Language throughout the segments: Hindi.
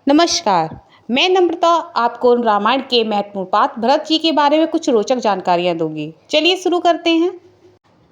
नमस्कार। मैं नम्रता आपको रामायण के महत्वपूर्ण पात्र भरत जी के बारे में कुछ रोचक जानकारियाँ दूंगी। चलिए शुरू करते हैं।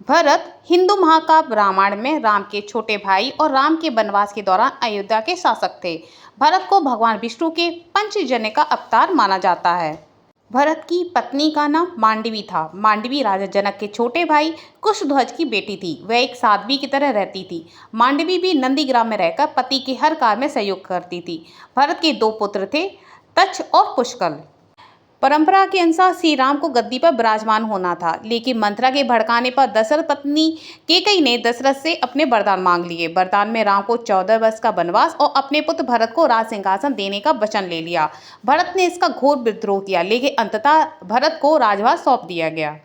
भरत हिंदू महाकाव्य रामायण में राम के छोटे भाई और राम के वनवास के दौरान अयोध्या के शासक थे। भरत को भगवान विष्णु के पंचजन्य का अवतार माना जाता है। भरत की पत्नी का नाम मांडवी था। मांडवी राजा जनक के छोटे भाई कुशध्वज की बेटी थी। वह एक साध्वी की तरह रहती थी। मांडवी भी नंदीग्राम में रहकर पति के हर कार्य में सहयोग करती थी। भरत के दो पुत्र थे, तक्ष और पुष्कल। परंपरा के अनुसार श्री राम को गद्दी पर विराजमान होना था, लेकिन मंथरा के भड़काने पर दशरथ पत्नी कैकेयी ने दशरथ से अपने वरदान मांग लिए। वरदान में राम को 14 वर्ष का वनवास और अपने पुत्र भरत को राज सिंहासन देने का वचन ले लिया। भरत ने इसका घोर विद्रोह किया, लेकिन अंततः भरत को राजभार सौंप दिया गया।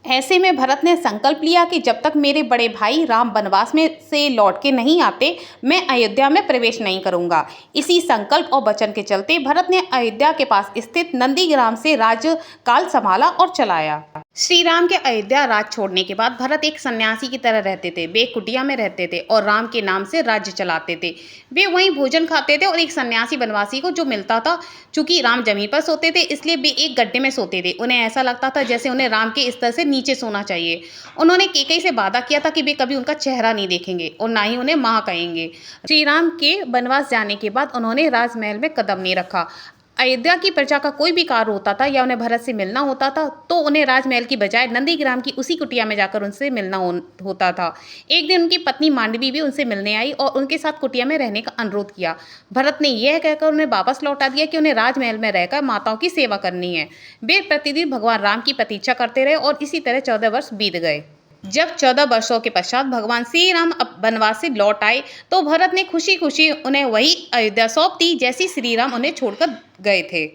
ऐसे में भरत ने संकल्प लिया कि जब तक मेरे बड़े भाई राम वनवास में से लौट के नहीं आते, मैं अयोध्या में प्रवेश नहीं करूंगा। इसी संकल्प और वचन के चलते भरत ने अयोध्या के पास स्थित नंदीग्राम से राज्यकाल संभाला और चलाया। श्री राम के अयोध्या राज छोड़ने के बाद भरत एक सन्यासी की तरह रहते थे। वे कुटिया में रहते थे और राम के नाम से राज्य चलाते थे। वे वहीं भोजन खाते थे और एक सन्यासी वनवासी को जो मिलता था, चूंकि राम जमीन पर सोते थे इसलिए वे एक गड्ढे में सोते थे। उन्हें ऐसा लगता था जैसे उन्हें राम के स्तर से नीचे सोना चाहिए। उन्होंने कैकेयी से वादा किया था कि वे कभी उनका चेहरा नहीं देखेंगे और ना ही उन्हें मां कहेंगे। श्री राम के वनवास जाने के बाद उन्होंने राजमहल में कदम नहीं रखा। अयोध्या की प्रजा का कोई भी कार्य होता था या उन्हें भरत से मिलना होता था तो उन्हें राजमहल की बजाय नंदीग्राम की उसी कुटिया में जाकर उनसे मिलना होता था। एक दिन उनकी पत्नी मांडवी भी उनसे मिलने आई और उनके साथ कुटिया में रहने का अनुरोध किया। भरत ने यह कहकर उन्हें वापस लौटा दिया कि उन्हें राजमहल में रहकर माताओं की सेवा करनी है। वे प्रतिदिन भगवान राम की प्रतीक्षा करते रहे और इसी तरह 14 वर्ष बीत गए। जब 14 वर्षों के पश्चात भगवान श्री राम वनवास से लौट आए तो भरत ने खुशी खुशी उन्हें वही अयोध्या सौंप दी जैसी श्री राम उन्हें छोड़कर गए थे।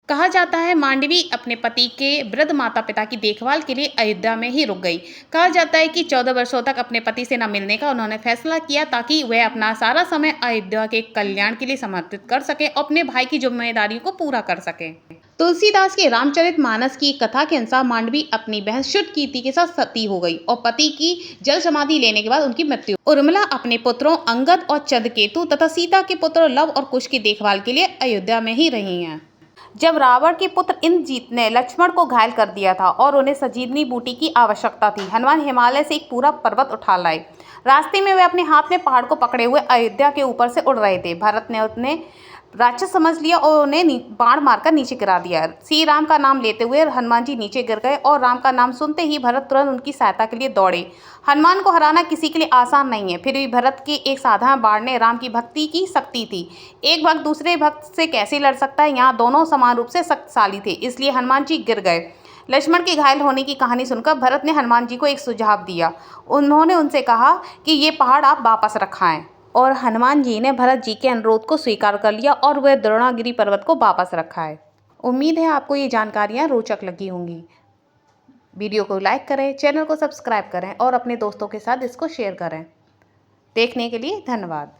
कहा जाता है मांडवी अपने पति के वृद्ध माता पिता की देखभाल के लिए अयोध्या में ही रुक गई। कहा जाता है कि 14 वर्षों तक अपने पति से न मिलने का उन्होंने फैसला किया ताकि वह अपना सारा समय अयोध्या के कल्याण के लिए समर्पित कर सके और अपने भाई की जिम्मेदारियों को पूरा कर सके। तुलसीदास के रामचरितमानस की कथा के अनुसार मांडवी अपनी बहन शुद्धकीर्ति के साथ सती हो गई और पति की जल समाधि लेने के बाद उनकी मृत्यु। उर्मिला अपने पुत्रों अंगद और चंद्रकेतु तथा सीता के पुत्र लव और कुश की देखभाल के लिए अयोध्या में ही रही हैं। जब रावण के पुत्र इंद्रजीत ने लक्ष्मण को घायल कर दिया था और उन्हें संजीवनी बूटी की आवश्यकता थी, हनुमान हिमालय से एक पूरा पर्वत उठा लाए। रास्ते में वे अपने हाथ में पहाड़ को पकड़े हुए अयोध्या के ऊपर से उड़ रहे थे। भरत ने उन्हें राक्षस समझ लिया और उन्हें बाण मारकर नीचे गिरा दिया। श्री राम का नाम लेते हुए हनुमान जी नीचे गिर गए और राम का नाम सुनते ही भरत तुरंत उनकी सहायता के लिए दौड़े। हनुमान को हराना किसी के लिए आसान नहीं है, फिर भी भरत के एक साधारण बाण ने राम की भक्ति की शक्ति थी। एक भक्त दूसरे भक्त से कैसे लड़ सकता है, यहाँ दोनों समान रूप से शक्तिशाली थे, इसलिए हनुमान जी गिर गए। लक्ष्मण के घायल होने की कहानी सुनकर भरत ने हनुमान जी को एक सुझाव दिया। उन्होंने उनसे कहा कि ये पहाड़ आप वापस रखाएं और हनुमान जी ने भरत जी के अनुरोध को स्वीकार कर लिया और वह द्रोणागिरी पर्वत को वापस रखा है। उम्मीद है आपको ये जानकारियाँ रोचक लगी होंगी। वीडियो को लाइक करें, चैनल को सब्सक्राइब करें और अपने दोस्तों के साथ इसको शेयर करें। देखने के लिए धन्यवाद।